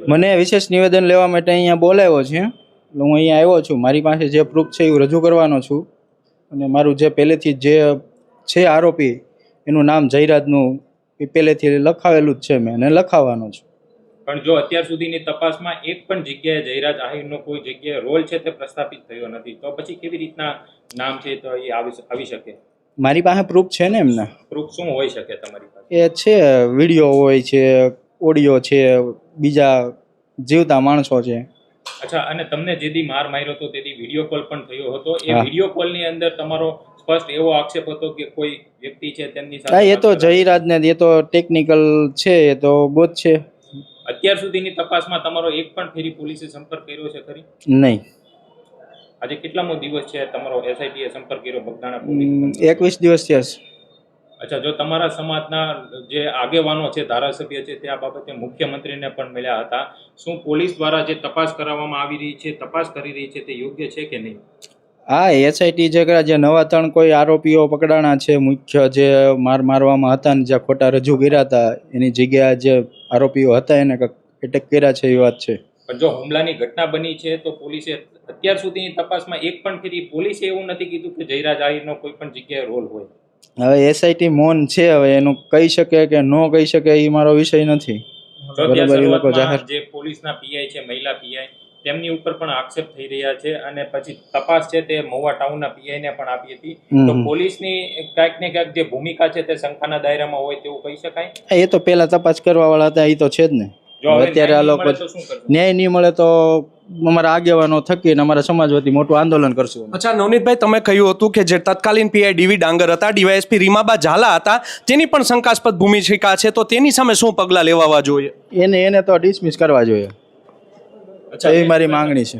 મને વિશેષ નિવેદન લેવા માટે અહીંયા બોલાવ્યો છે. હું અહીંયા આવ્યો છું. મારી પાસે જે પ્રૂફ છે એ રજૂ કરવાનો છું. અને મારું જે પહેલેથી જે છે આરોપી એનું નામ જયરાજનું એ પહેલેથી લખાવેલું જ છે મેં અને લખાવવાનો છું. પણ જો અત્યાર સુધીની તપાસમાં એક પણ જગ્યાએ જયરાજ આહિરનો કોઈ જગ્યાએ રોલ છે તે પ્રસ્થાપિત થયો નથી, તો પછી કેવી રીતના નામ છે તો એ આવી શકે? મારી પાસે પ્રૂફ છે ને એમના. પ્રૂફ શું હોઈ શકે તમારી પાસે? એ છે વિડીયો હોય છે, ઓડિયો છે, બીજા જીવતા માણસો છે. અચ્છા, અને તમને જે દી માર માર્યો હતો તે દી વિડીયો કોલ પણ થયો હતો. એ વિડીયો કોલની અંદર તમારો સ્પષ્ટ એવો આક્ષેપ હતો કે કોઈ વ્યક્તિ છે તેમની સાથે? હા, એ તો જયરાજને એ તો ટેકનિકલ છે, એ તો ગોત છે. અત્યાર સુધીની તપાસમાં તમારો એક પણ ફેરી પોલીસે સંપર્ક કર્યો છે ખરી? નહીં. આજે કેટલામો દિવસ છે તમારો એસઆઈટીએ સંપર્ક કર્યો બગદાણા પોલીસ? 21 દિવસ થયા છે. અચ્છા, જો તમારા સમાજના જે આગેવાનો છે, ધારાસભ્ય છે, તે આ બાબતે મુખ્યમંત્રીને પણ મળ્યા હતા. શું પોલીસ દ્વારા જે તપાસ કરાવવામાં આવી રહી છે, તપાસ કરી રહી છે, તે યોગ્ય છે કે નહીં? હા, એસઆઈટી જે નવા 3 કોઈ આરોપીઓ પકડાણા છે, મુખ્ય જે મારવામાં હતા ને જ્યાં ખોટા રજૂ કર્યા હતા, એની જગ્યાએ જે આરોપીઓ હતા એને એટેક કર્યા છે એ વાત છે. પણ જો હુમલાની ઘટના બની છે તો પોલીસે અત્યાર સુધીની તપાસમાં એક પણ ફેરી પોલીસે એવું નથી કીધું કે જયરાજ આહિરનો કોઈ પણ જગ્યાએ રોલ હોય? હવે એસઆઈટી મૌન છે, હવે એનું કહી શકે કે ન કહી શકે એ મારો વિષય નથી. જે પોલીસના પીઆઈ છે, મહિલા પીઆઈ, તેમની ઉપર પણ આક્ષેપ થઈ રહ્યા છે અને પછી તપાસ છે તે મહુવા ટાઉનના પીઆઈને પણ આપી હતી. તો પોલીસની ક્યાંક ને ક્યાંક જે ભૂમિકા છે તે શંકાના દાયરામાં હોય તેવું કહી શકાય? એ તો પેલા તપાસ કરવા વાળા હતા, એ તો છે જ ને. અત્યારે આ લોકો ન્યાય નહીં મળે તો અમારા આગેવાનો થકીને અમારા સમાજ વતી મોટું આંદોલન કરશું. અચ્છા નવનીતભાઈ, તમે કહ્યું હતું કે જે તત્કાલીન પીઆઈ ડીવી ડાંગર હતા, ડીવાયએસપી રીમાબા ઝાલા હતા, તેની પણ શંકાસ્પદ ભૂમિકા છે, તો તેની સામે શું પગલાં લેવા જોઈએ? એને તો ડિસમિસ કરવા જોઈએ, એવી મારી માંગણી છે.